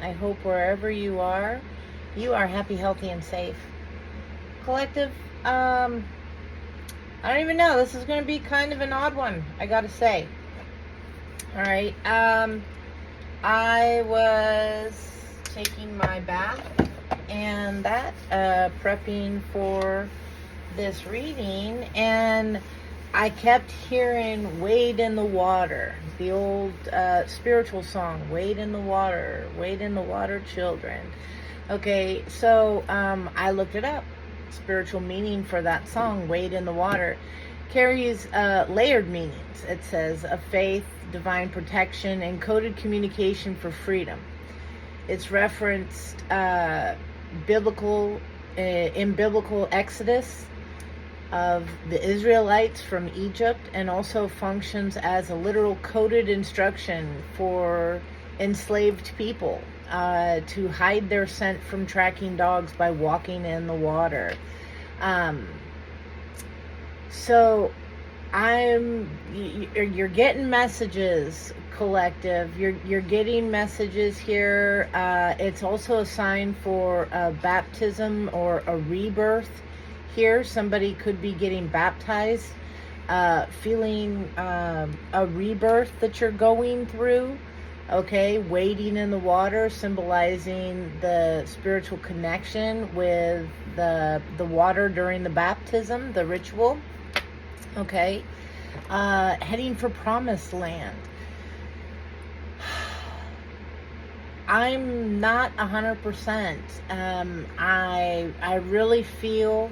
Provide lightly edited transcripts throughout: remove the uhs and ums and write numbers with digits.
I hope wherever you are happy, healthy, and safe. Collective, I don't even know. This is going to be kind of an odd one, I gotta say. All right. I was taking my bath and that, prepping for this reading, and I kept hearing "Wade in the Water," the old spiritual song, "Wade in the water, children." Okay, so I looked it up. Spiritual meaning for that song, "Wade in the Water," carries layered meanings. It says of faith, divine protection, and coded communication for freedom. It's referenced in biblical Exodus of the Israelites from Egypt, and also functions as a literal coded instruction for enslaved people to hide their scent from tracking dogs by walking in the water. So you're getting messages, collective. You're getting messages here. It's also a sign for a baptism or a rebirth here. Somebody could be getting baptized, feeling a rebirth that you're going through. Okay, wading in the water, symbolizing the spiritual connection with the water during the baptism, the ritual. Okay, heading for promised land. I'm not 100%. I really feel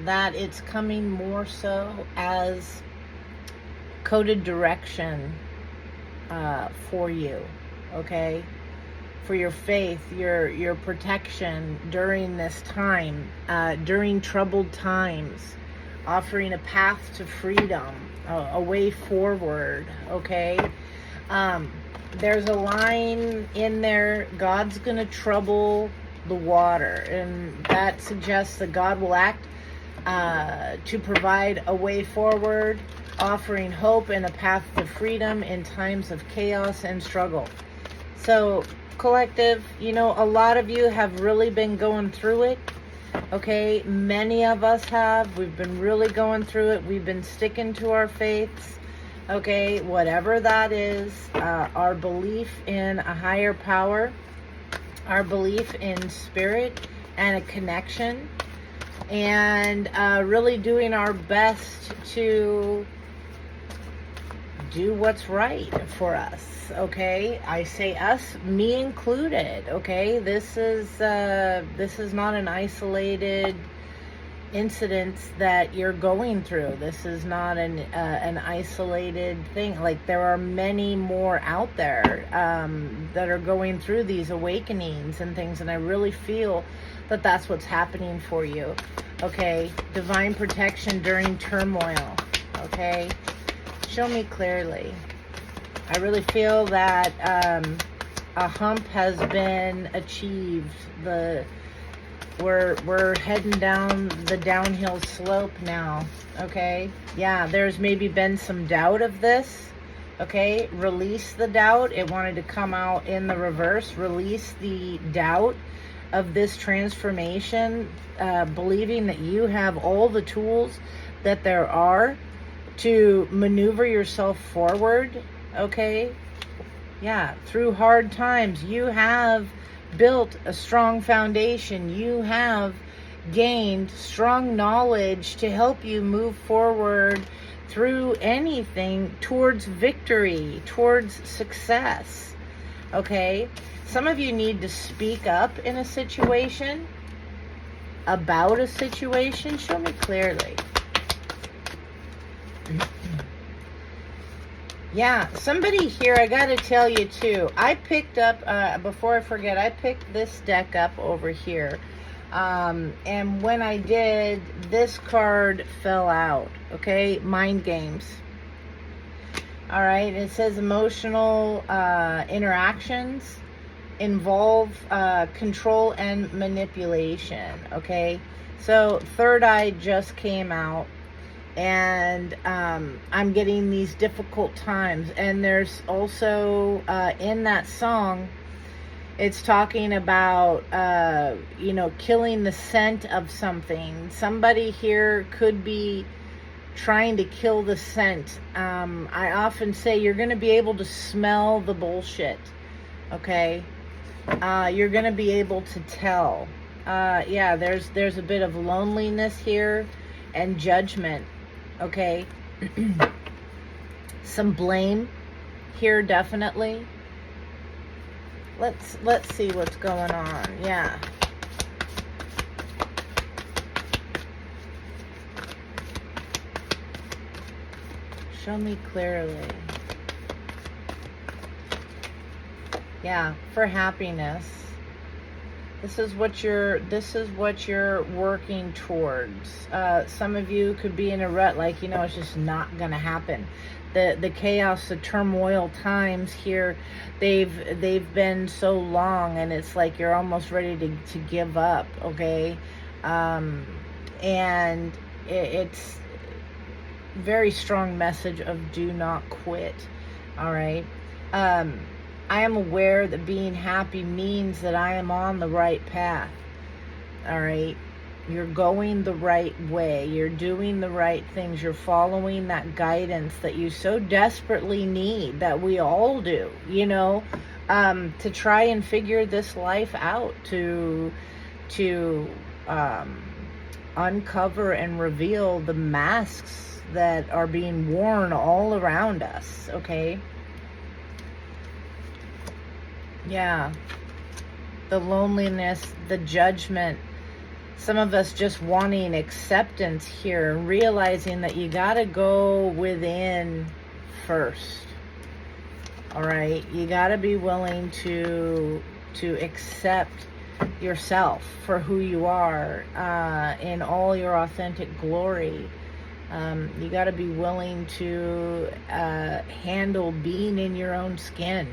that it's coming more so as coded direction for you, okay, for your faith, your protection during this time, during troubled times, offering a path to freedom, a way forward. Okay, there's a line in there, God's gonna trouble the water, and that suggests that God will act to provide a way forward, offering hope and a path to freedom in times of chaos and struggle. So, collective, a lot of you have really been going through it. Okay, many of us have. We've been really going through it. We've been sticking to our faiths. Okay, whatever that is, our belief in a higher power, our belief in spirit and a connection, and really doing our best to do what's right for us. Okay, I say us, me included. Okay, this is not an isolated incident that you're going through. This is not an isolated thing. Like, there are many more out there that are going through these awakenings and things, and I really feel that that's what's happening for you. Okay, divine protection during turmoil. Okay, show me clearly. I really feel that a hump has been achieved. We're heading down the downhill slope now. Okay, yeah, there's maybe been some doubt of this. Okay, release the doubt. It wanted to come out in the reverse. Release the doubt of this transformation, believing that you have all the tools that there are to maneuver yourself forward. Okay, yeah, through hard times, you have built a strong foundation. You have gained strong knowledge to help you move forward through anything towards victory, towards success. Okay, some of you need to speak up in a situation, about a situation. Show me clearly. Yeah, somebody here, I gotta tell you too, I picked up, before I forget, I picked this deck up over here. And when I did, this card fell out. Okay, mind games. All right, it says emotional interactions involve control and manipulation. Okay, so third eye just came out. And I'm getting these difficult times. And there's also, in that song, It's talking about, you know, killing the scent of something. Somebody here could be trying to kill the scent. I often say you're going to be able to smell the bullshit. Okay? You're going to be able to tell. Yeah, there's a bit of loneliness here and judgment. Okay? Some blame here, definitely. Let's see what's going on. Yeah. Show me clearly. Yeah, for happiness. This is what you're working towards. Some of you could be in a rut, like, you know, it's just not gonna happen. The chaos, the turmoil times here, they've been so long, and it's like you're almost ready to give up. Okay, and it's very strong message of do not quit. All right. I am aware that being happy means that I am on the right path. All right. You're going the right way. You're doing the right things. You're following that guidance that you so desperately need, that we all do, you know, to try and figure this life out, to uncover and reveal the masks that are being worn all around us. Okay. Yeah. The loneliness, the judgment. Some of us just wanting acceptance here, realizing that you got to go within first. All right. You got to be willing to accept yourself for who you are, in all your authentic glory. You got to be willing to handle being in your own skin.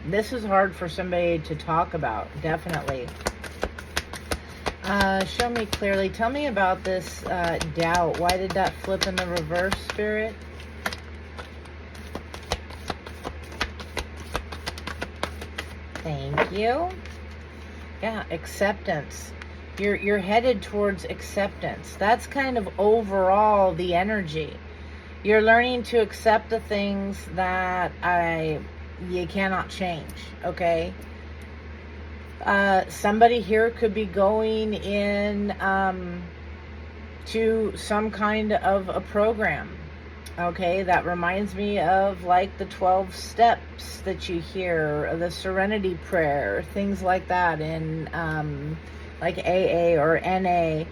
This is hard for somebody to talk about, definitely. Show me clearly. Tell me about this doubt. Why did that flip in the reverse, Spirit? Thank you. Yeah, acceptance. You're headed towards acceptance. That's kind of overall the energy. You're learning to accept the things that you cannot change. Okay. Somebody here could be going in to some kind of a program. Okay, that reminds me of like the 12 steps that you hear, the serenity prayer, things like that in like AA or NA.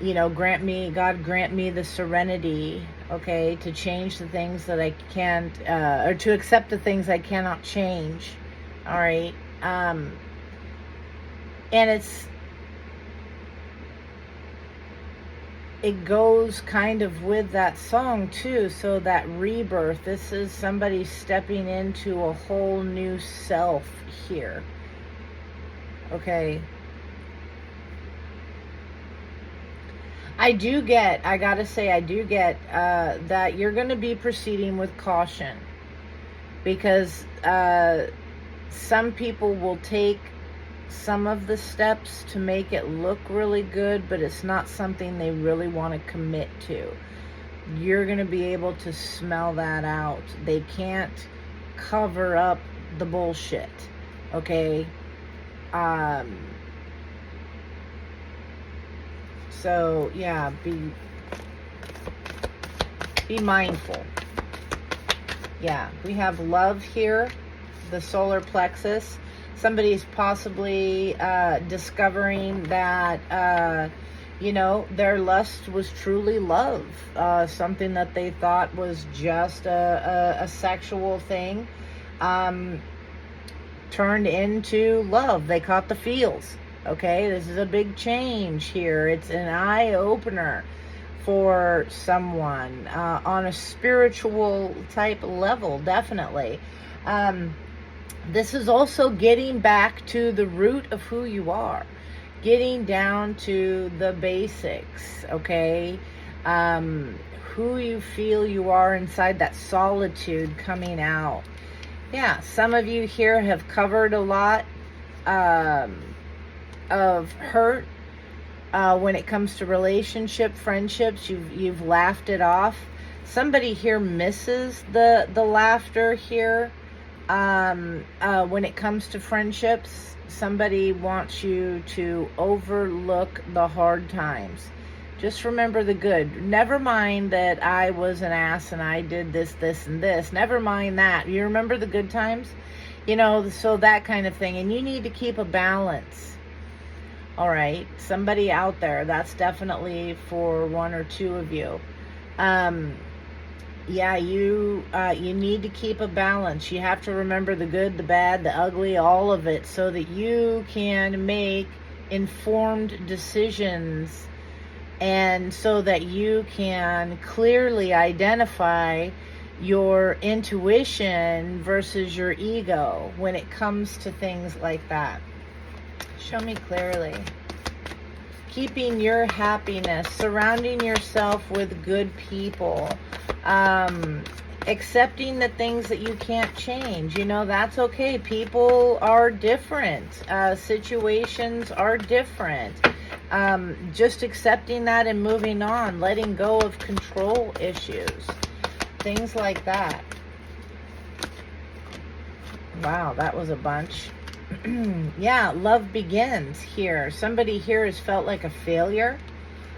You know, God grant me the serenity, okay, to change the things that I can't, or to accept the things I cannot change. All right. And it goes kind of with that song too. So that rebirth, this is somebody stepping into a whole new self here. Okay. I gotta say, I do get that you're going to be proceeding with caution, because some people will take some of the steps to make it look really good, but it's not something they really want to commit to. You're going to be able to smell that out. They can't cover up the bullshit. Okay? So, yeah, be mindful. Yeah, we have love here, the solar plexus. Somebody's possibly discovering that, you know, their lust was truly love. Something that they thought was just a sexual thing turned into love. They caught the feels. Okay, this is a big change here. It's an eye-opener for someone on a spiritual type level, definitely. This is also getting back to the root of who you are, getting down to the basics, okay? Who you feel you are inside, that solitude coming out. Yeah, some of you here have covered a lot of hurt when it comes to relationship, friendships. You've laughed it off. Somebody here misses the laughter here when it comes to friendships. Somebody wants you to overlook the hard times. Just remember the good. Never mind that I was an ass and I did this, this, and this. Never mind that. You remember the good times? You know, so that kind of thing. And you need to keep a balance. All right. Somebody out there, that's definitely for one or two of you. Yeah, you need to keep a balance. You have to remember the good, the bad, the ugly, all of it, so that you can make informed decisions, and so that you can clearly identify your intuition versus your ego when it comes to things like that. Show me clearly. Keeping your happiness, surrounding yourself with good people, accepting the things that you can't change. You know, that's okay. People are different. Situations are different. Just accepting that and moving on, letting go of control issues, things like that. Wow, that was a bunch. Yeah, love begins here. Somebody here has felt like a failure.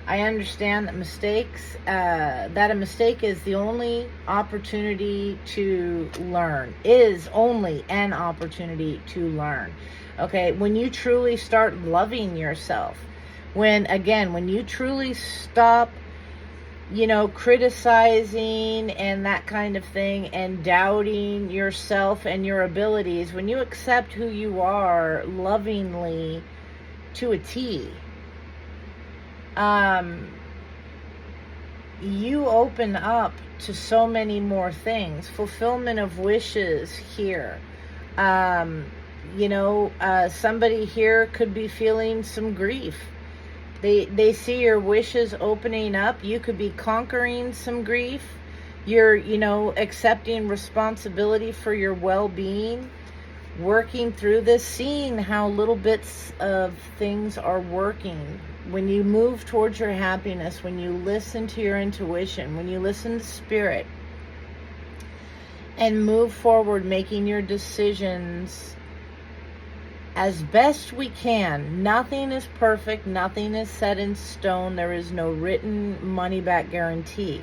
I understand that that a mistake is the only opportunity to learn, is only an opportunity to learn. Okay, when you truly start loving yourself, when you truly stop, you know, criticizing and that kind of thing, and doubting yourself and your abilities, when you accept who you are lovingly to a T, you open up to so many more things. Fulfillment of wishes here. You know, somebody here could be feeling some grief. They see your wishes opening up. You could be conquering some grief. You're, you know, accepting responsibility for your well-being, working through this, seeing how little bits of things are working. When you move towards your happiness, when you listen to your intuition, when you listen to spirit, and move forward, making your decisions as best we can. Nothing is perfect. Nothing is set in stone. There is no written money-back guarantee.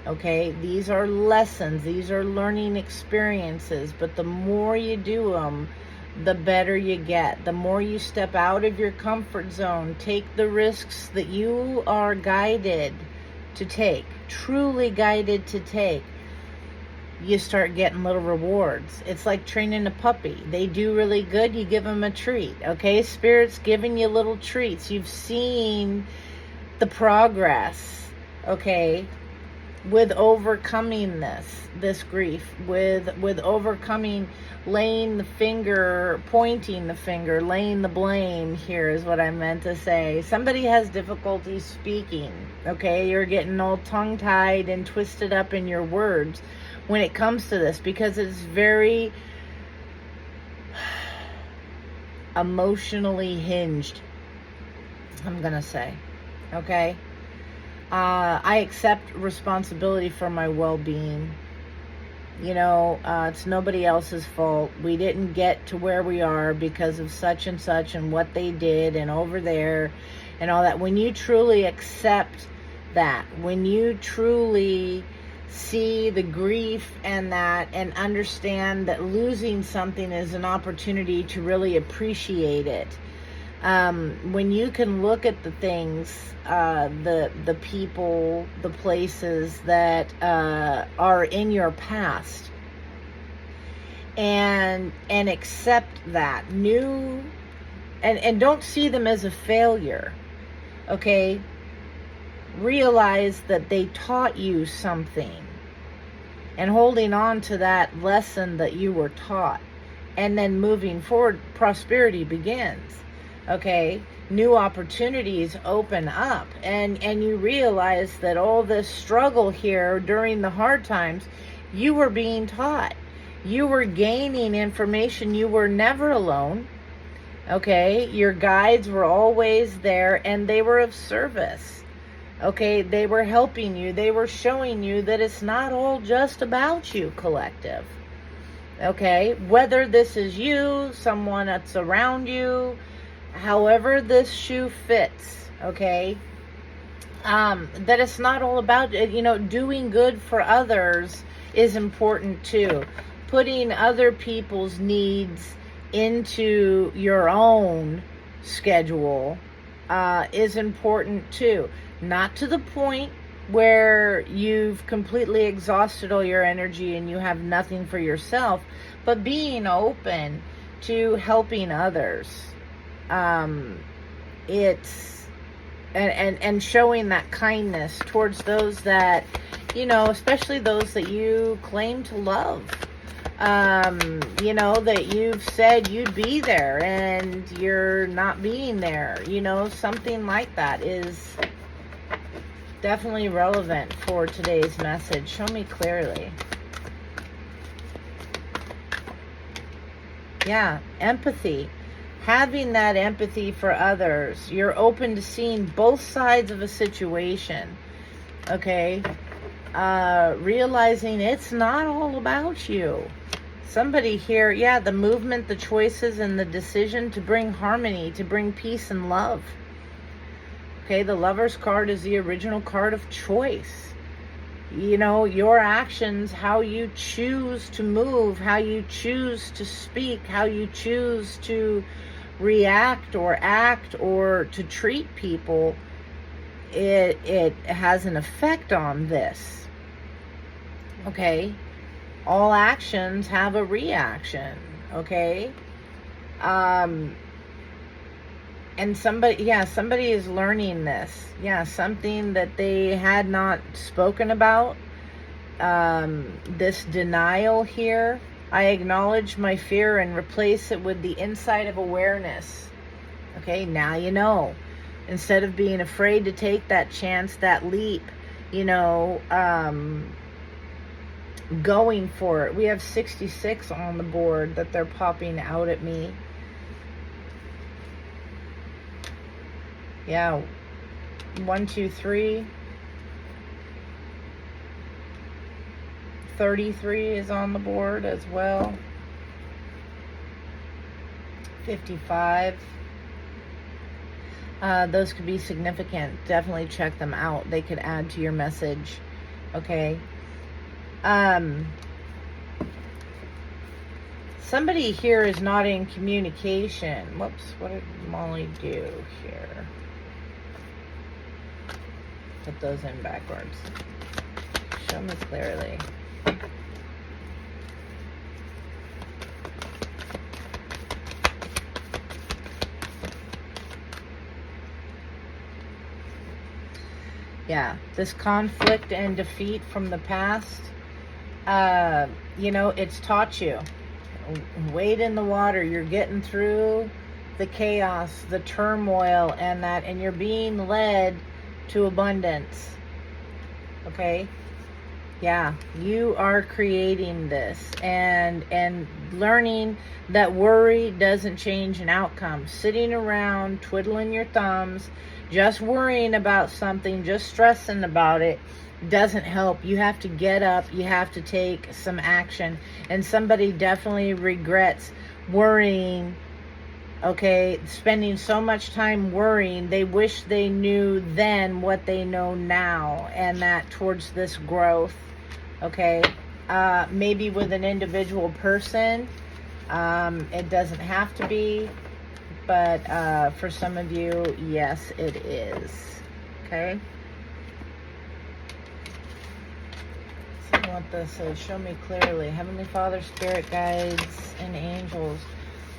Okay? These are lessons. These are learning experiences. But the more you do them, the better you get. The more you step out of your comfort zone, take the risks that you are guided to take, truly guided to take, you start getting little rewards. It's like training a puppy. They do really good, you give them a treat. Okay, Spirit's giving you little treats. You've seen the progress, okay, with overcoming this grief, with overcoming, laying the finger, pointing the finger, laying the blame here is what I meant to say. Somebody has difficulty speaking, okay? You're getting all tongue-tied and twisted up in your words when it comes to this, because it's very emotionally hinged, I'm gonna say, okay? I accept responsibility for my well-being. You know, it's nobody else's fault. We didn't get to where we are because of such and such and what they did and over there and all that. When you truly accept that, when you truly see the grief and that, and understand that losing something is an opportunity to really appreciate it. When you can look at the things, the people, the places that are in your past, and accept that new, and don't see them as a failure, okay? Realize that they taught you something, and holding on to that lesson that you were taught, and then moving forward, prosperity begins. Okay, new opportunities open up, and you realize that all this struggle here during the hard times, you were being taught. You were gaining information. You were never alone. Okay, your guides were always there, and they were of service. Okay, they were helping you. They were showing you that it's not all just about you, collective. Okay, whether this is you, someone that's around you, however this shoe fits, okay, that it's not all about, doing good for others is important too. Putting other people's needs into your own schedule is important too. Not to the point where you've completely exhausted all your energy and you have nothing for yourself, but being open to helping others. It's and showing that kindness towards those that, especially those that you claim to love. That you've said you'd be there and you're not being there. Something like that is definitely relevant for today's message. Show me clearly. Yeah, empathy. Having that empathy for others. You're open to seeing both sides of a situation. Okay? Realizing it's not all about you. Somebody here, yeah, the movement, the choices, and the decision to bring harmony, to bring peace and love. Okay, the Lover's card is the original card of choice. Your actions, how you choose to move, how you choose to speak, how you choose to react or act or to treat people, it has an effect on this. Okay? All actions have a reaction. Okay? And somebody is learning this. Yeah, something that they had not spoken about. This denial here. I acknowledge my fear and replace it with the insight of awareness. Okay, now you know. Instead of being afraid to take that chance, that leap, going for it. We have 66 on the board that they're popping out at me. Yeah, 1, 2, 3. 33 is on the board as well. 55. Those could be significant. Definitely check them out. They could add to your message. Okay. Somebody here is not in communication. Whoops, what did Molly do here? Put those in backwards. Show me clearly. Yeah, this conflict and defeat from the past, it's taught you. Wade in the water. You're getting through the chaos, the turmoil, and you're being led to abundance. Okay? Yeah, you are creating this and learning that worry doesn't change an outcome. Sitting around, twiddling your thumbs, just worrying about something, just stressing about it, doesn't help. You have to get up. You have to take some action. And somebody definitely regrets worrying. Okay, spending so much time worrying. They wish they knew then what they know now, and that towards this growth. Okay, maybe with an individual person. It doesn't have to be, but for some of you, yes, it is. Okay. See what this is. Show me clearly. Heavenly Father, Spirit Guides, and Angels.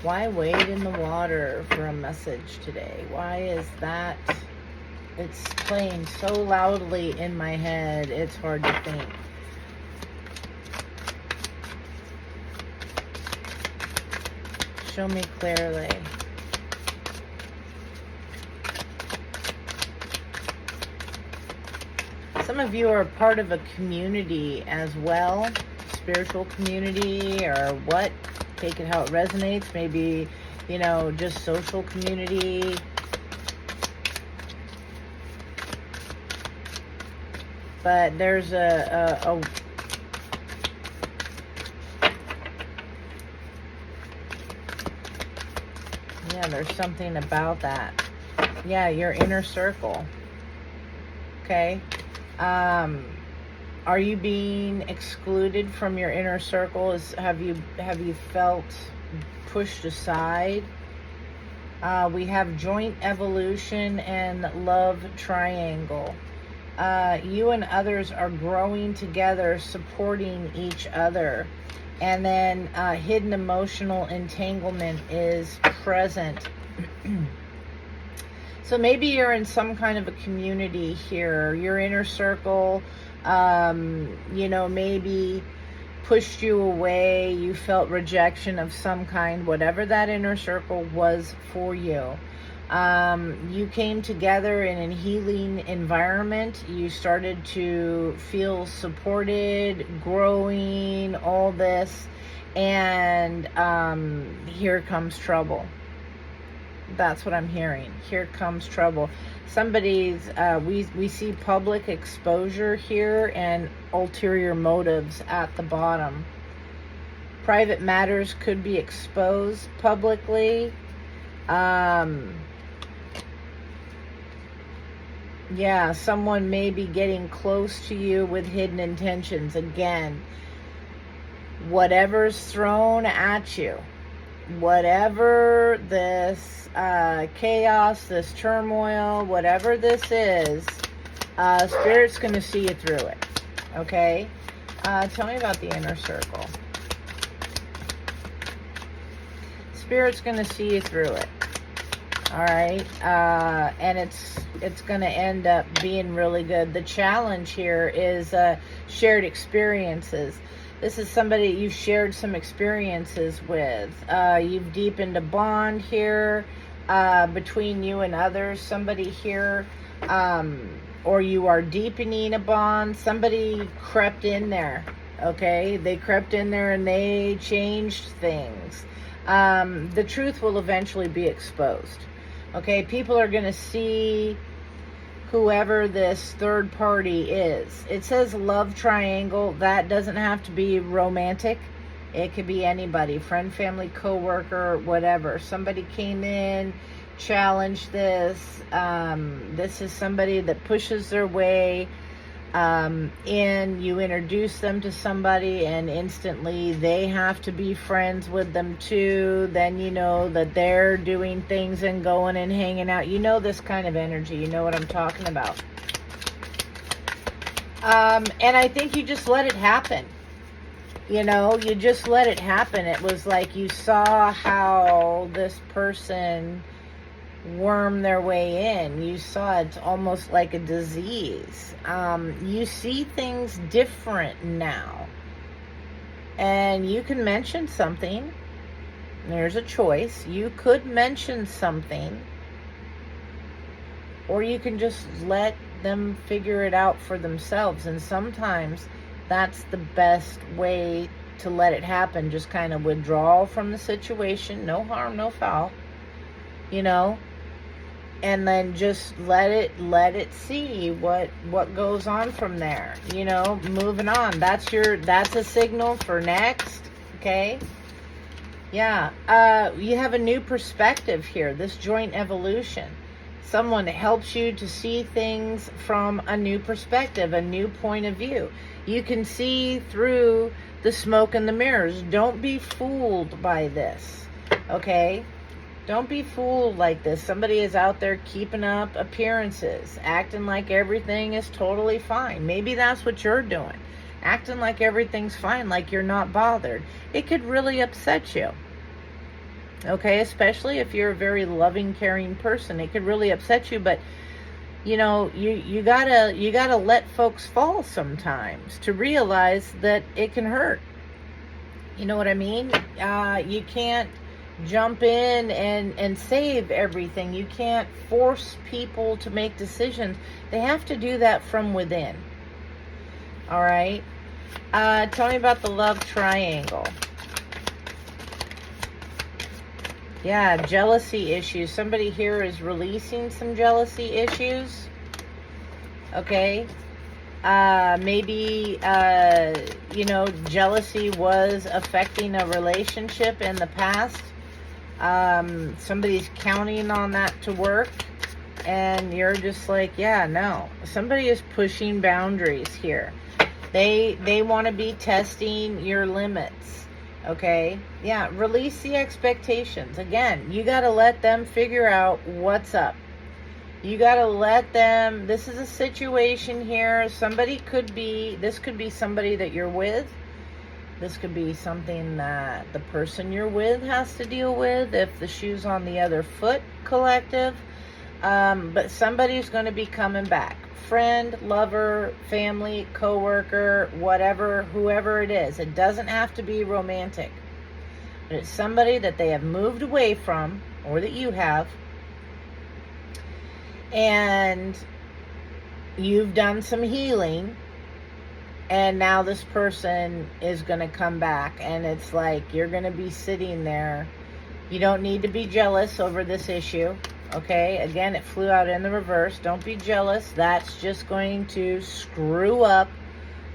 Why wade in the water for a message today? Why is that? It's playing so loudly in my head, it's hard to think. Show me clearly. Some of you are part of a community as well. spiritual community or what. Take it how it resonates. Maybe, you know, just social community. But there's a yeah, there's something about that. Yeah, your inner circle. Okay. Are you being excluded from your inner circle? Have you felt pushed aside? We have joint evolution and love triangle. You and others are growing together, supporting each other. And then hidden emotional entanglement is present. So maybe you're in some kind of a community here. Your inner circle, you know, maybe pushed you away. You felt rejection of some kind, whatever that inner circle was for you. You came together in a healing environment. You started to feel supported, growing, all this. And here comes trouble. That's what I'm hearing. Here comes trouble. Somebody's, we see public exposure here and ulterior motives at the bottom. Private matters could be exposed publicly. Yeah, someone may be getting close to you with hidden intentions. Again, whatever's thrown at you, whatever this chaos, this turmoil, whatever this is, Spirit's going to see you through it. Okay? Tell me about the inner circle. Spirit's going to see you through it. All right, and it's going to end up being really good. The challenge here is shared experiences. This is somebody you've shared some experiences with. You've deepened a bond here between you and others. Somebody here, or you are deepening a bond. Somebody crept in there, okay? They crept in there and they changed things. The truth will eventually be exposed. Okay, people are going to see whoever this third party is. It says love triangle. That doesn't have to be romantic. It could be anybody, friend, family, coworker, whatever. Somebody came in, challenged this. This is somebody that pushes their way in. You introduce them to somebody and instantly they have to be friends with them too. Then you know that they're doing things and going and hanging out. You know this kind of energy. You know what I'm talking about. And I think you just let it happen. You know, you just let it happen. It was like you saw how this person worm their way in. You saw it's almost like a disease. You see things different now. And you can mention something. There's a choice. You could mention something. Or you can just let them figure it out for themselves. And sometimes that's the best way to let it happen. Just kind of withdraw from the situation. No harm, no foul. You know? And then just let it see what goes on from there. You know, moving on. That's a signal for next. Okay. Yeah. You have a new perspective here. This joint evolution. Someone helps you to see things from a new perspective, a new point of view. You can see through the smoke and the mirrors. Don't be fooled by this. Okay. Don't be fooled like this. Somebody is out there keeping up appearances, acting like everything is totally fine. Maybe that's what you're doing. Acting like everything's fine, like you're not bothered. It could really upset you. Okay, especially if you're a very loving, caring person. It could really upset you, but you know, you gotta let folks fall sometimes to realize that it can hurt. You know what I mean? You can't jump in and save everything. You can't force people to make decisions. They have to do that from within. All right? Tell me about the love triangle. Yeah, jealousy issues. Somebody here is releasing some jealousy issues. Okay. Maybe, jealousy was affecting a relationship in the past. Somebody's counting on that to work. And you're just like, yeah, no. Somebody is pushing boundaries here. They want to be testing your limits. Okay? Yeah, release the expectations. Again, you got to let them figure out what's up. You got to let them, this is a situation here. This could be somebody that you're with. This could be something that the person you're with has to deal with if the shoe's on the other foot, collective. But somebody's going to be coming back. Friend, lover, family, coworker, whatever, whoever it is. It doesn't have to be romantic. But it's somebody that they have moved away from, or that you have. And you've done some healing. And now this person is going to come back. And it's like you're going to be sitting there. You don't need to be jealous over this issue. Okay, again, it flew out in the reverse. Don't be jealous. That's just going to screw up,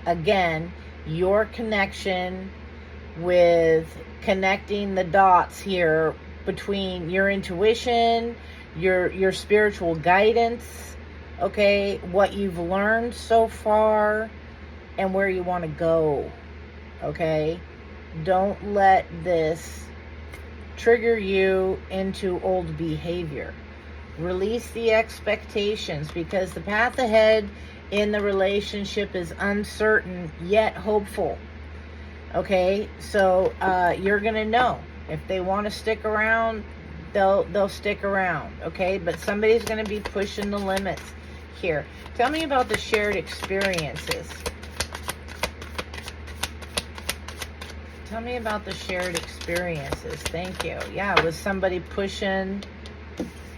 again, your connection with connecting the dots here between your intuition, your spiritual guidance, okay, what you've learned so far, and where you want to go, okay? Don't let this trigger you into old behavior. Release the expectations, because the path ahead in the relationship is uncertain yet hopeful. Okay, so you're gonna know if they want to stick around, they'll stick around. Okay, but somebody's gonna be pushing the limits here. Tell me about the shared experiences. Tell me about the shared experiences. Thank you. Yeah, was somebody pushing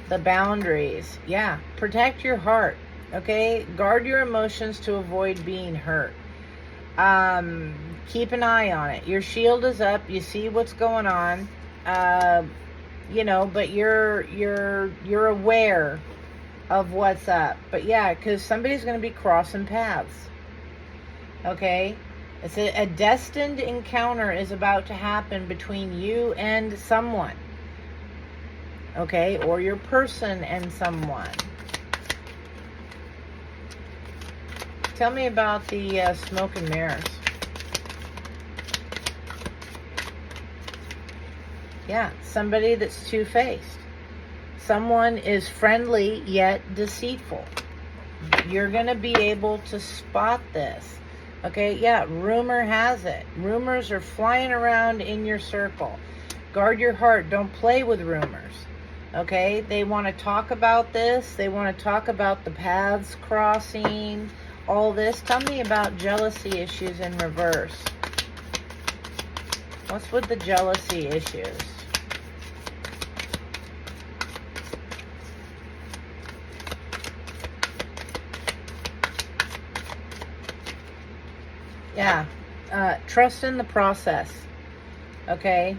the boundaries? Yeah, protect your heart. Okay, guard your emotions to avoid being hurt. Keep an eye on it. Your shield is up. You see what's going on. But you're aware of what's up. But yeah, because somebody's going to be crossing paths. Okay. It's a destined encounter is about to happen between you and someone. Okay? Or your person and someone. Tell me about the smoke and mirrors. Yeah, somebody that's two-faced. Someone is friendly yet deceitful. You're going to be able to spot this. Okay, yeah, rumor has it. Rumors are flying around in your circle. Guard your heart. Don't play with rumors. Okay, they want to talk about this. They want to talk about the paths crossing, all this. Tell me about jealousy issues in reverse. What's with the jealousy issues? Yeah, trust in the process, okay?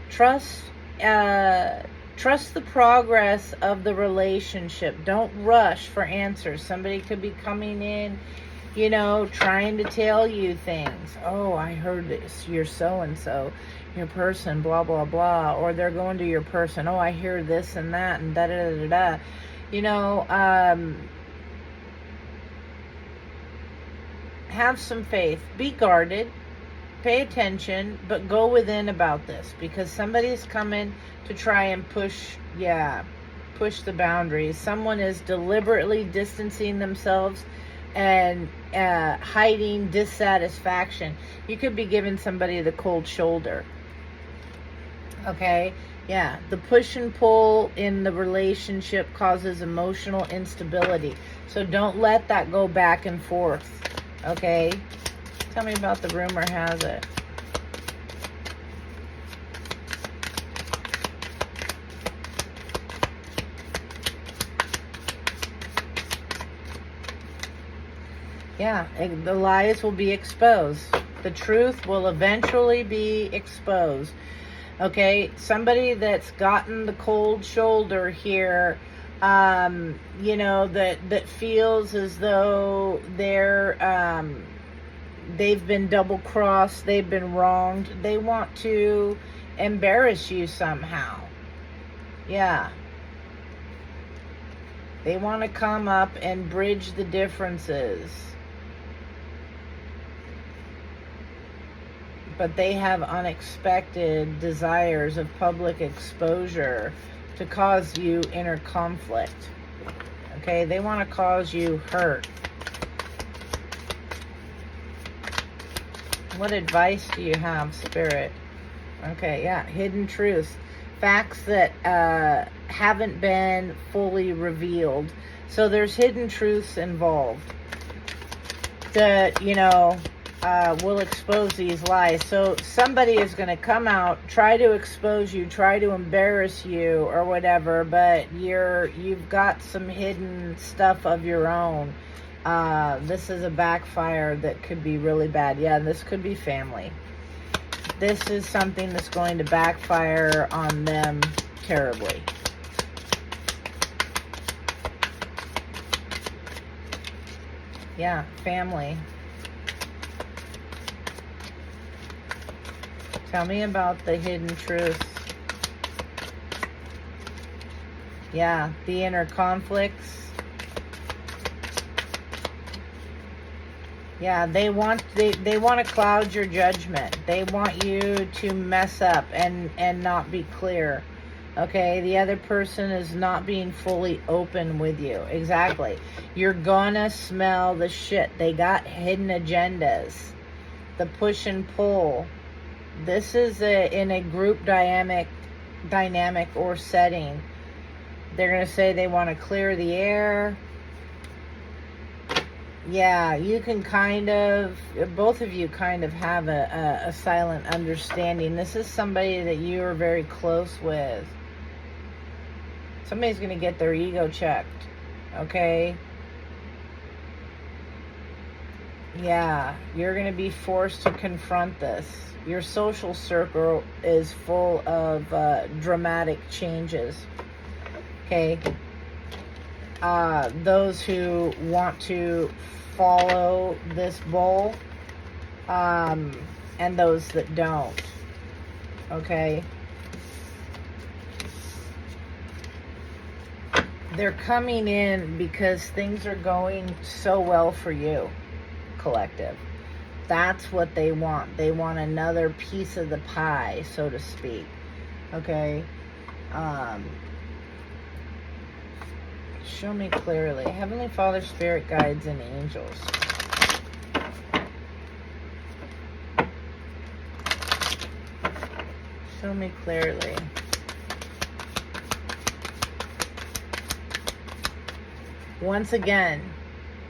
Trust the progress of the relationship. Don't rush for answers. Somebody could be coming in, trying to tell you things. Oh, I heard this. You're so-and-so, your person, blah, blah, blah. Or they're going to your person. Oh, I hear this and that and da-da-da-da-da. Have some faith. Be guarded. Pay attention, but go within about this, because somebody's coming to try and push the boundaries. Someone is deliberately distancing themselves and hiding dissatisfaction. You could be giving somebody the cold shoulder. Okay? Yeah, the push and pull in the relationship causes emotional instability. So don't let that go back and forth. Okay, tell me about the rumor has it. Yeah, the lies will be exposed. The truth will eventually be exposed. Okay, somebody that's gotten the cold shoulder here, you know, that feels as though they've been double-crossed, they've been wronged. They want to embarrass you somehow. Yeah. They want to come up and bridge the differences. But they have unexpected desires of public exposure to cause you inner conflict. Okay, they want to cause you hurt. What advice do you have, Spirit? Okay, yeah, hidden truths. Facts that haven't been fully revealed. So there's hidden truths involved that, you know, will expose these lies. So somebody is going to come out, try to expose you, try to embarrass you or whatever, but you've got some hidden stuff of your own. This is a backfire that could be really bad. Yeah, this could be family. This is something that's going to backfire on them terribly. Yeah, family. Tell me about the hidden truths. Yeah, the inner conflicts. Yeah, they want to cloud your judgment. They want you to mess up and not be clear. Okay, the other person is not being fully open with you. Exactly. You're gonna smell the shit. They got hidden agendas. The push and pull. This is in a group dynamic or setting. They're going to say they want to clear the air. Yeah, you can kind of, both of you kind of have a silent understanding. This is somebody that you are very close with. Somebody's going to get their ego checked. Okay? Yeah, you're going to be forced to confront this. Your social circle is full of dramatic changes. Okay? Those who want to follow this bowl, and those that don't. Okay? They're coming in because things are going so well for you, collective. That's what they want. They want another piece of the pie, so to speak. Okay? Show me clearly. Heavenly Father, Spirit, Guides, and Angels. Show me clearly. Once again,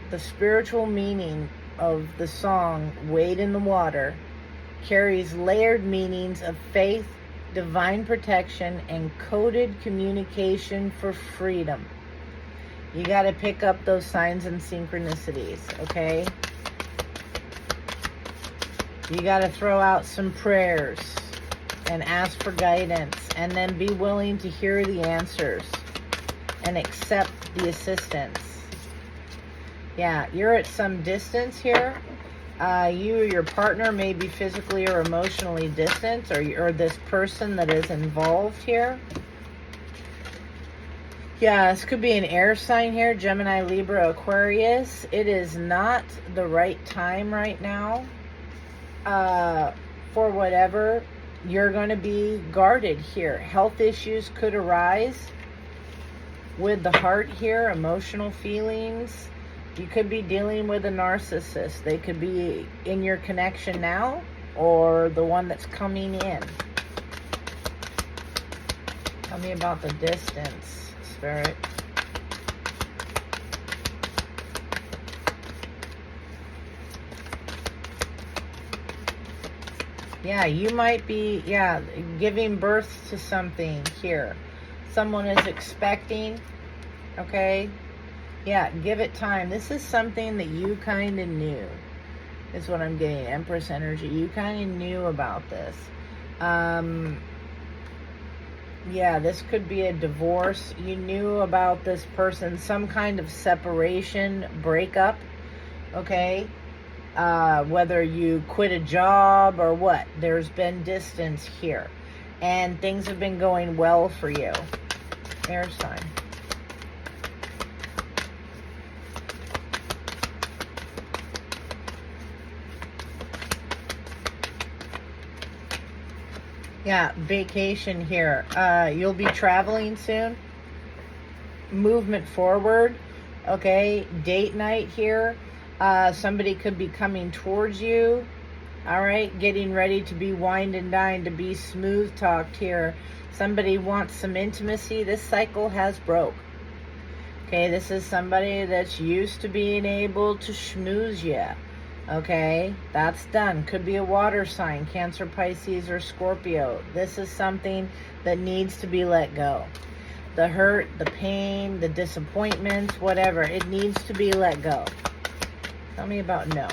the spiritual meaning of the song Wade in the Water carries layered meanings of faith, divine protection, and coded communication for freedom. You got to pick up those signs and synchronicities, okay? You got to throw out some prayers and ask for guidance, and then be willing to hear the answers and accept the assistance. Yeah, you're at some distance here. You or your partner may be physically or emotionally distant, or this person that is involved here. Yeah, this could be an air sign here, Gemini, Libra, Aquarius. It is not the right time right now for whatever. You're going to be guarded here. Health issues could arise with the heart here, emotional feelings. You could be dealing with a narcissist. They could be in your connection now or the one that's coming in. Tell me about the distance, Spirit. Yeah, you might be, giving birth to something here. Someone is expecting, okay? Yeah, give it time. This is something that you kind of knew, is what I'm getting. Empress energy. You kind of knew about this. Yeah, this could be a divorce. You knew about this person, some kind of separation, breakup, okay? Whether you quit a job or what, there's been distance here. And things have been going well for you. Air sign. Yeah, vacation here. You'll be traveling soon. Movement forward. Okay, date night here. Somebody could be coming towards you. All right, getting ready to be wined and dined, to be smooth talked here. Somebody wants some intimacy. This cycle has broke. Okay, this is somebody that's used to being able to schmooze you. Okay, that's done. Could be a water sign, Cancer, Pisces, or Scorpio. This is something that needs to be let go. The hurt, the pain, the disappointments, whatever, it needs to be let go. Tell me about no.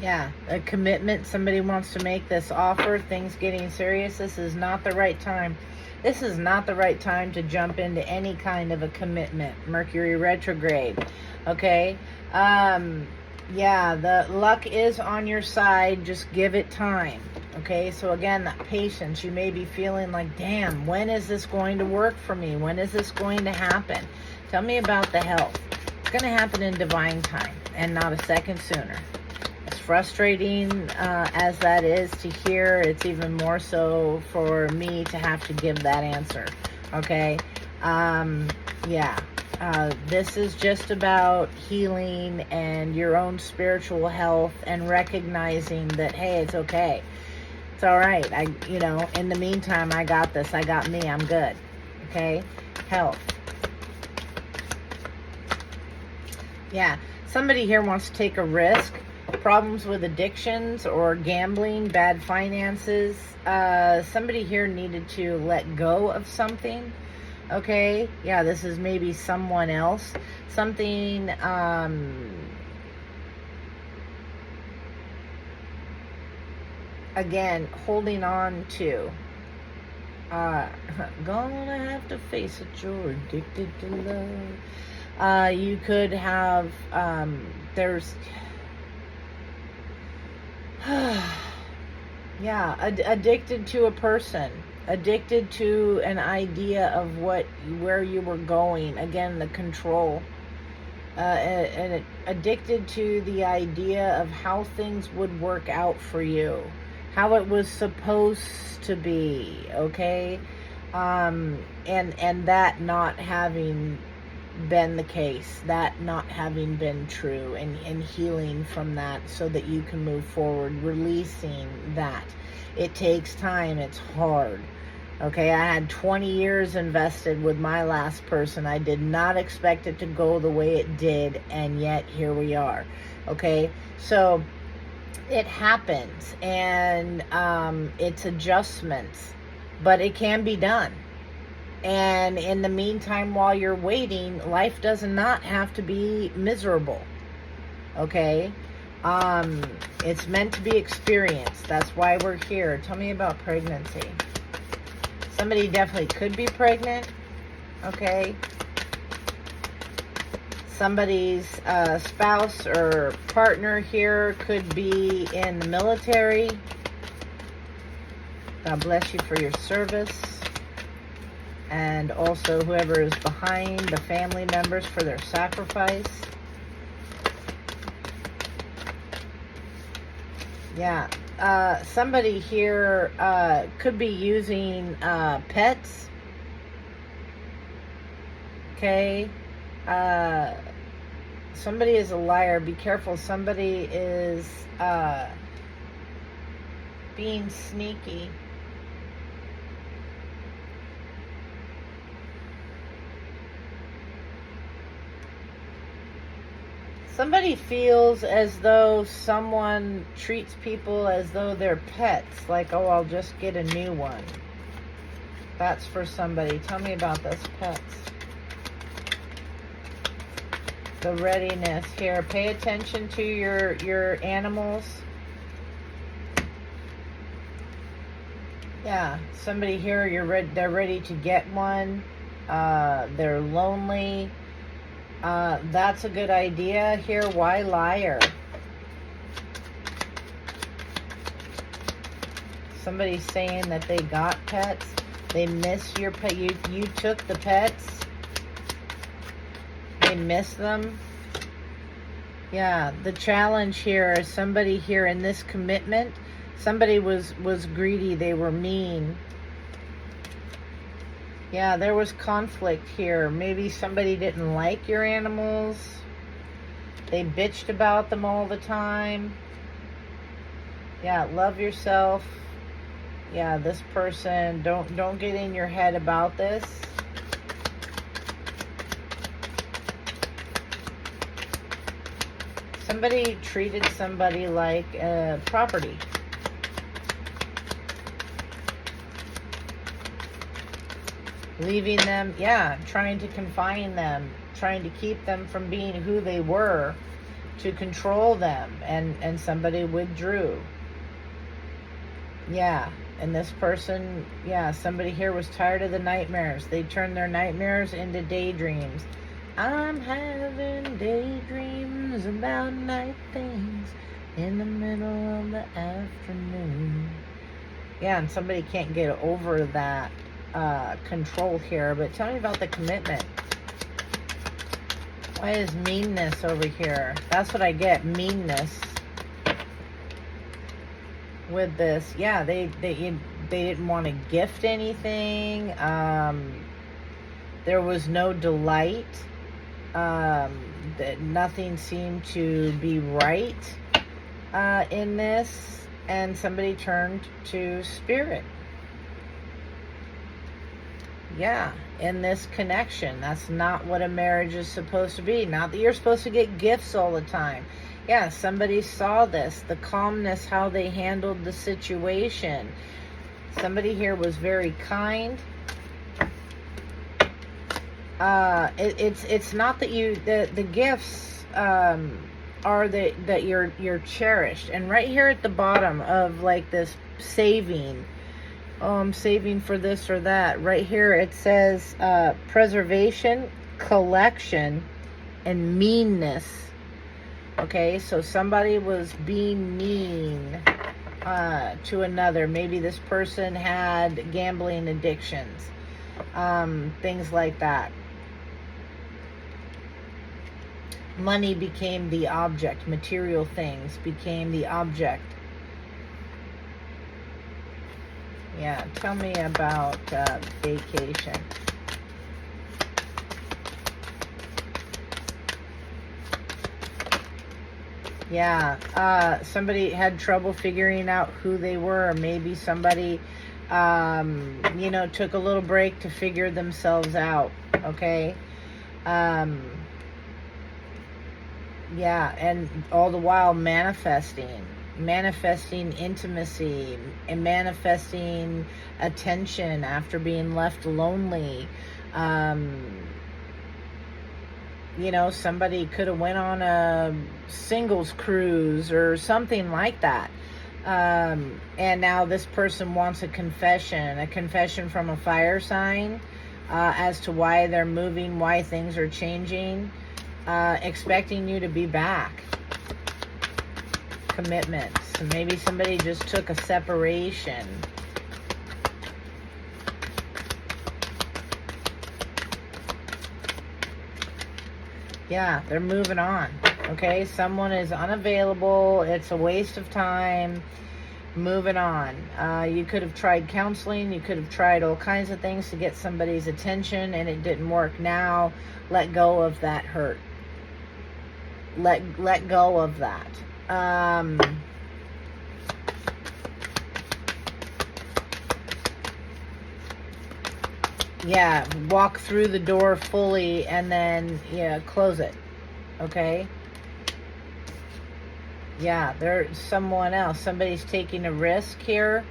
Yeah, a commitment. Somebody wants to make this offer. Things getting serious. This is not the right time. This is not the right time to jump into any kind of a commitment. Mercury retrograde. Okay. Yeah, the luck is on your side. Just give it time. Okay. So again, that patience. You may be feeling like, damn, when is this going to work for me? When is this going to happen? Tell me about the health. It's going to happen in divine time and not a second sooner. Frustrating as that is to hear, it's even more so for me to have to give that answer. Okay. Yeah, this is just about healing and your own spiritual health and recognizing that, hey, it's okay, it's all right. In the meantime, I got this. I got me. I'm good. Okay. Health. Yeah, somebody here wants to take a risk. Problems with addictions or gambling, bad finances. Somebody here needed to let go of something. Okay, yeah, this is maybe someone else. Something, again, holding on to. Gonna have to face it, you're addicted to love. You could have, there's... Yeah, addicted to a person, addicted to an idea of where you were going. Again, the control, and addicted to the idea of how things would work out for you, how it was supposed to be. Okay, and that not having been the case, that not having been true, and healing from that so that you can move forward, releasing that. It takes time. It's hard. Okay, I had 20 years invested with my last person. I did not expect it to go the way it did, and yet here we are. Okay, so it happens, and it's adjustments, but it can be done. And in the meantime, while you're waiting, life does not have to be miserable. Okay? It's meant to be experienced. That's why we're here. Tell me about pregnancy. Somebody definitely could be pregnant. Okay? Somebody's spouse or partner here could be in the military. God bless you for your service. And also whoever is behind the family members for their sacrifice. Yeah, somebody here could be using pets. Okay, somebody is a liar. Be careful. Somebody is being sneaky. Somebody feels as though someone treats people as though they're pets. Like, oh, I'll just get a new one. That's for somebody. Tell me about this, pets. The readiness here. Pay attention to your animals. Yeah, somebody here, they're ready to get one. They're lonely. That's a good idea here. Why liar? Somebody's saying that they got pets. They miss your pet. You took the pets. They miss them. Yeah, the challenge here is somebody here in this commitment. Somebody was greedy. They were mean. Yeah, there was conflict here. Maybe somebody didn't like your animals. They bitched about them all the time. Yeah, love yourself. Yeah, this person, don't get in your head about this. Somebody treated somebody like property. Leaving them, yeah, trying to confine them, trying to keep them from being who they were, to control them, and somebody withdrew. Yeah, and this person, yeah, somebody here was tired of the nightmares. They turned their nightmares into daydreams. I'm having daydreams about night things in the middle of the afternoon. Yeah, and somebody can't get over that control here. But tell me about the commitment. Why is meanness over here? That's what I get, meanness with this. Yeah, they didn't want to gift anything. There was no delight. That nothing seemed to be right in this, and somebody turned to spirit. Yeah, in this connection. That's not what a marriage is supposed to be. Not that you're supposed to get gifts all the time. Yeah, somebody saw this, the calmness, how they handled the situation. Somebody here was very kind. It's not that the gifts are that you're cherished. And right here at the bottom of like this saving, oh, I'm saving for this or that. Right here it says preservation, collection, and meanness. Okay, so somebody was being mean to another. Maybe this person had gambling addictions, things like that. Money became the object. Material things became the object. Yeah, tell me about vacation. Yeah, somebody had trouble figuring out who they were. Maybe somebody, took a little break to figure themselves out, okay? Yeah, and all the while manifesting intimacy, and manifesting attention after being left lonely. Somebody could have went on a singles cruise or something like that. And now this person wants a confession from a fire sign as to why they're moving, why things are changing, expecting you to be back. Commitments. Maybe somebody just took a separation. Yeah, they're moving on. Okay, someone is unavailable. It's a waste of time. Moving on. You could have tried counseling. You could have tried all kinds of things to get somebody's attention, and it didn't work. Now, let go of that hurt. Let go of that. Yeah, walk through the door fully and then, close it. Okay? Yeah, there's someone else. Somebody's taking a risk here.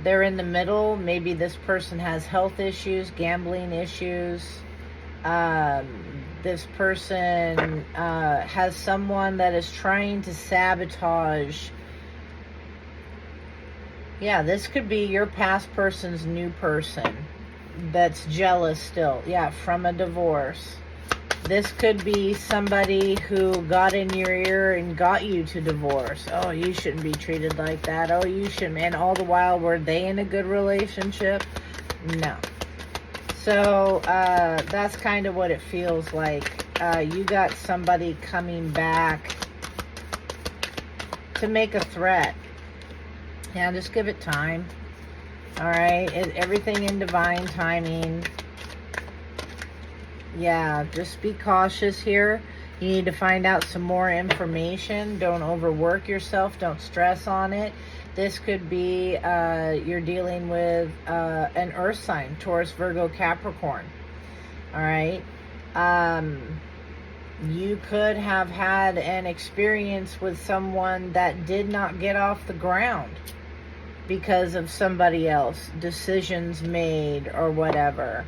They're in the middle. Maybe this person has health issues, gambling issues. This person has someone that is trying to sabotage. Yeah, this could be your past person's new person that's jealous still. Yeah, from a divorce. This could be somebody who got in your ear and got you to divorce. Oh, you shouldn't be treated like that. Oh, you shouldn't. And all the while, were they in a good relationship? No. So that's kind of what it feels like. You got somebody coming back to make a threat. Yeah, just give it time. All right, everything in divine timing. Yeah, just be cautious here. You need to find out some more information. Don't overwork yourself. Don't stress on it. This could be you're dealing with an earth sign, Taurus, Virgo, Capricorn. All right. You could have had an experience with someone that did not get off the ground because of somebody else, decisions made or whatever.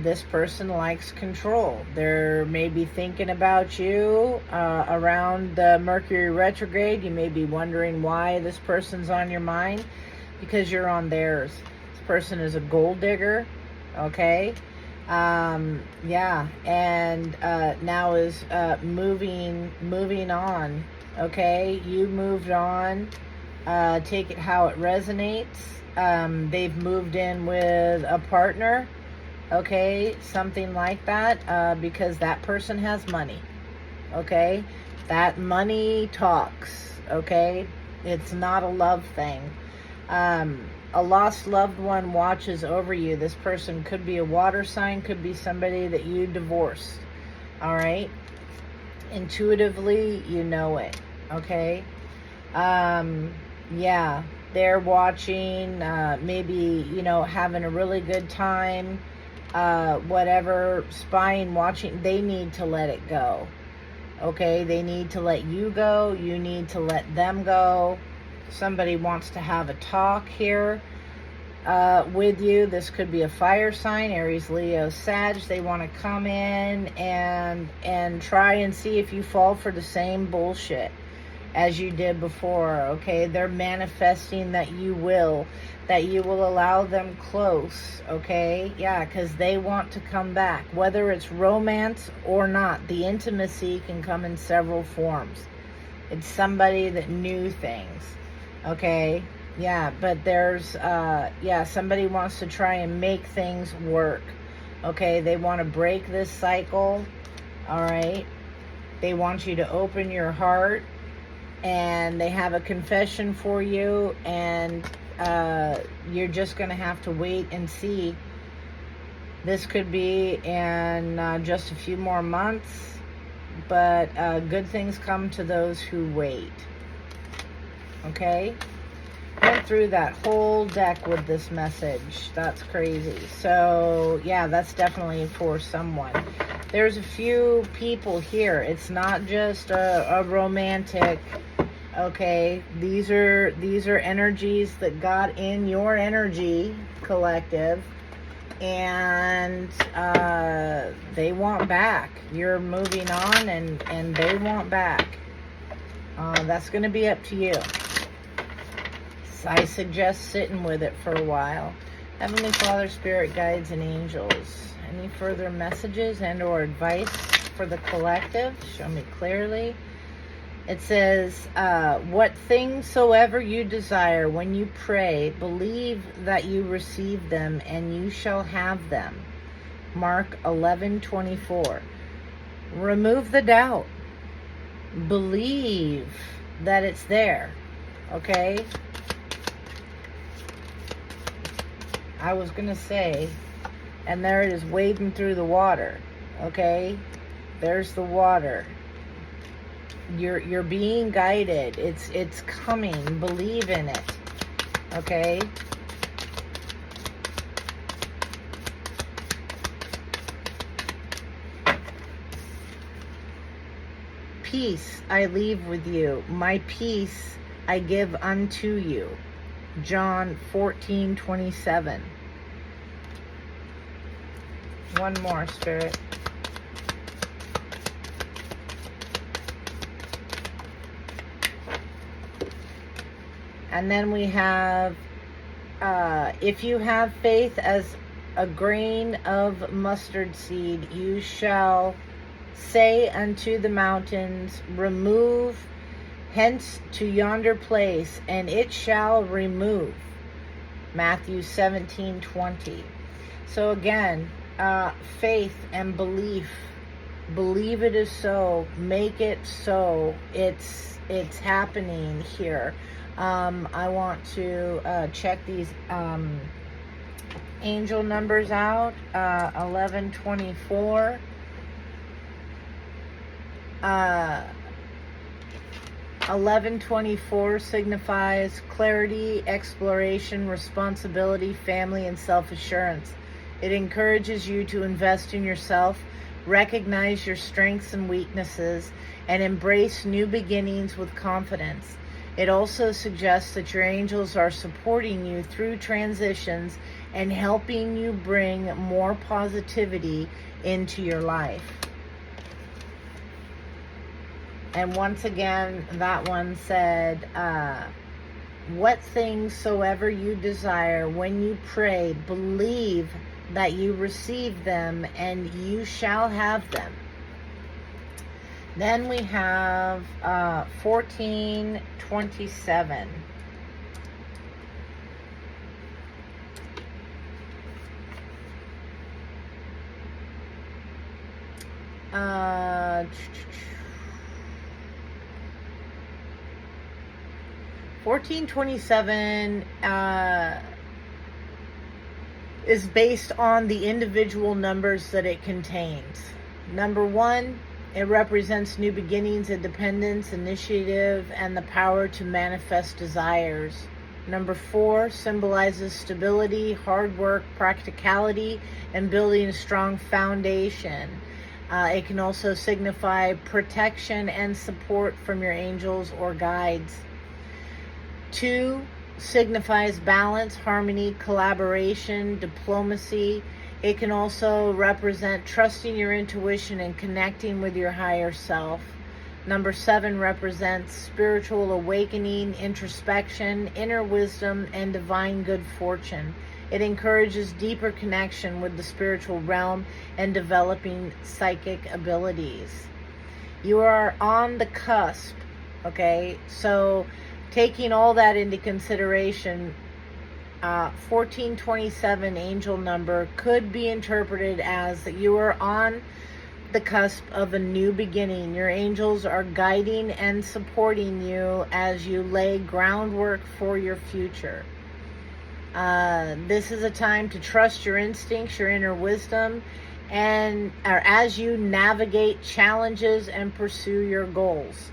This person likes control. They're maybe thinking about you around the Mercury retrograde. You may be wondering why this person's on your mind, because you're on theirs. This person is a gold digger, okay? Yeah, and now is moving on, okay? You moved on. Take it how it resonates. They've moved in with a partner. Okay, something like that, because that person has money, okay? That money talks, okay? It's not a love thing. A lost loved one watches over you. This person could be a water sign, could be somebody that you divorced, all right? Intuitively, you know it, okay? Yeah, they're watching, maybe, you know, having a really good time, whatever, spying, watching. They need to let it go, okay? They need to let you go. You need to let them go. Somebody wants to have a talk here with you. This could be a fire sign, Aries, Leo, Sag. They want to come in and try and see if you fall for the same bullshit as you did before, okay? They're manifesting that you will allow them close, okay? Yeah, because they want to come back. Whether it's romance or not, the intimacy can come in several forms. It's somebody that knew things, okay? Yeah, but there's, yeah, somebody wants to try and make things work, okay? They want to break this cycle, all right? They want you to open your heart, and they have a confession for you, and you're just going to have to wait and see. This could be in just a few more months, but good things come to those who wait. Okay? Went through that whole deck with this message. That's crazy. So, yeah, that's definitely for someone. There's a few people here. It's not just a romantic, okay? These are energies that got in your energy collective, and they want back. You're moving on, and they want back. That's going to be up to you. So I suggest sitting with it for a while. Heavenly Father, Spirit Guides, and Angels, any further messages and or advice for the collective? Show me clearly. It says, what things soever you desire when you pray, believe that you receive them, and you shall have them. Mark 11:24. Remove the doubt. Believe that it's there. Okay? I was going to say, and there it is wading through the water. Okay? There's the water. You're being guided. It's coming. Believe in it. Okay? peace I leave with you. My peace I give unto you. John 14:27. One more, Spirit. And then we have, if you have faith as a grain of mustard seed, you shall say unto the mountains, remove hence to yonder place, and it shall remove. Matthew 17:20. So again, faith and belief. Believe it is so. Make it so. It's happening here. I want to check these angel numbers out. 1124. 1124 signifies clarity, exploration, responsibility, family, and self-assurance. It encourages you to invest in yourself, recognize your strengths and weaknesses, and embrace new beginnings with confidence. It also suggests that your angels are supporting you through transitions and helping you bring more positivity into your life. And once again, that one said, what things soever you desire, when you pray, believe that you receive them, and you shall have them. Then we have 1427. Uh, 1427 is based on the individual numbers that it contains. Number 1, it represents new beginnings, independence, initiative, and the power to manifest desires. Number 4 symbolizes stability, hard work, practicality, and building a strong foundation. It can also signify protection and support from your angels or guides. 2 signifies balance, harmony, collaboration, diplomacy. It can also represent trusting your intuition and connecting with your higher self. Number 7 represents spiritual awakening, introspection, inner wisdom, and divine good fortune. It encourages deeper connection with the spiritual realm and developing psychic abilities. You are on the cusp, okay? So taking all that into consideration, 1427 angel number could be interpreted as that you are on the cusp of a new beginning. Your angels are guiding and supporting you as you lay groundwork for your future. This is a time to trust your instincts, your inner wisdom, and as you navigate challenges and pursue your goals.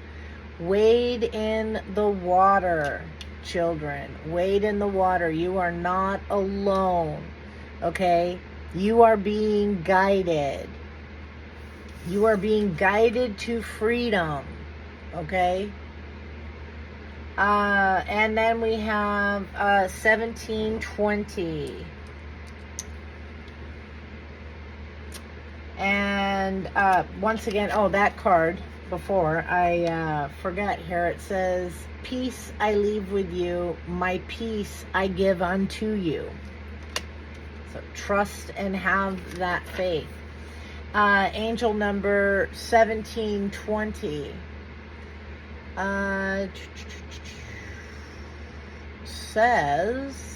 Wade in the water, children. Wade in the water. You are not alone, okay? You are being guided. You are being guided to freedom, okay? And then we have 1720. And once again, that card before, I forgot here. It says, peace I leave with you, my peace I give unto you. So trust and have that faith. Angel number 1720 says,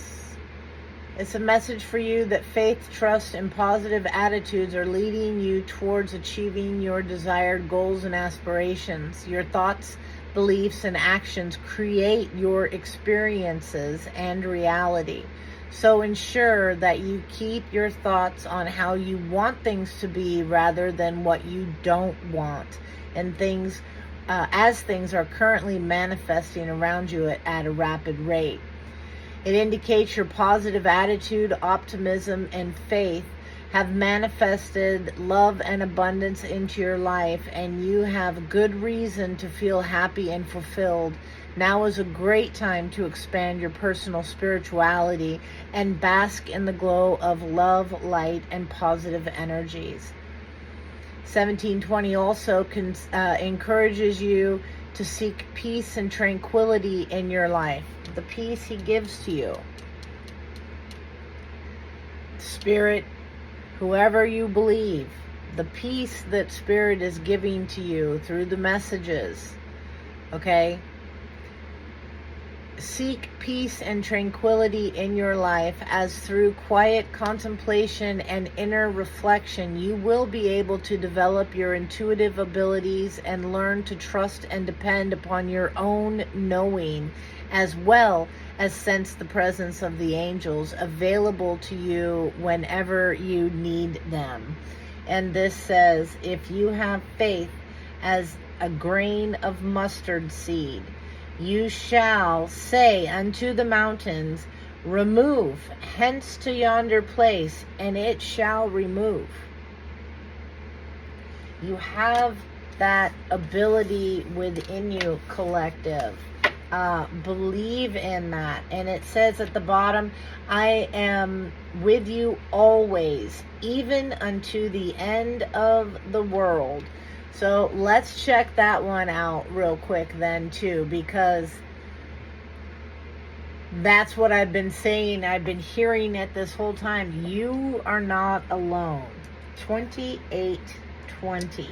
it's a message for you that faith, trust, and positive attitudes are leading you towards achieving your desired goals and aspirations. Your thoughts, beliefs, and actions create your experiences and reality. So ensure that you keep your thoughts on how you want things to be rather than what you don't want, and things as things are currently manifesting around you at a rapid rate. It indicates your positive attitude, optimism, and faith have manifested love and abundance into your life, and you have good reason to feel happy and fulfilled. Now is a great time to expand your personal spirituality and bask in the glow of love, light, and positive energies. 1720 also encourages you to seek peace and tranquility in your life. The peace he gives to you. Spirit, whoever you believe, the peace that Spirit is giving to you through the messages, okay? Seek peace and tranquility in your life, as through quiet contemplation and inner reflection, you will be able to develop your intuitive abilities and learn to trust and depend upon your own knowing, as well as sense the presence of the angels available to you whenever you need them. And this says, if you have faith as a grain of mustard seed, you shall say unto the mountains, remove hence to yonder place, and it shall remove. You have that ability within you, collective. Believe in that. And it says at the bottom, I am with you always, even unto the end of the world. So let's check that one out real quick then too, because that's what I've been saying. I've been hearing it this whole time. You are not alone. 2820.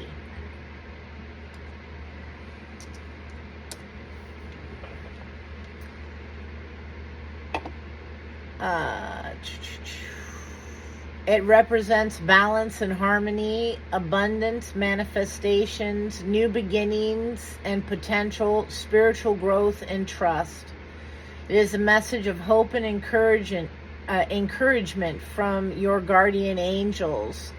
It represents balance and harmony, abundance, manifestations, new beginnings, and potential spiritual growth and trust. It is a message of hope and encouragement from your guardian angels.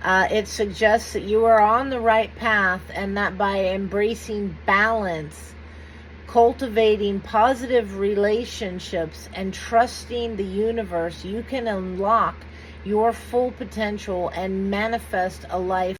It suggests that you are on the right path, and that by embracing balance, cultivating positive relationships, and trusting the universe, you can unlock your full potential and manifest a life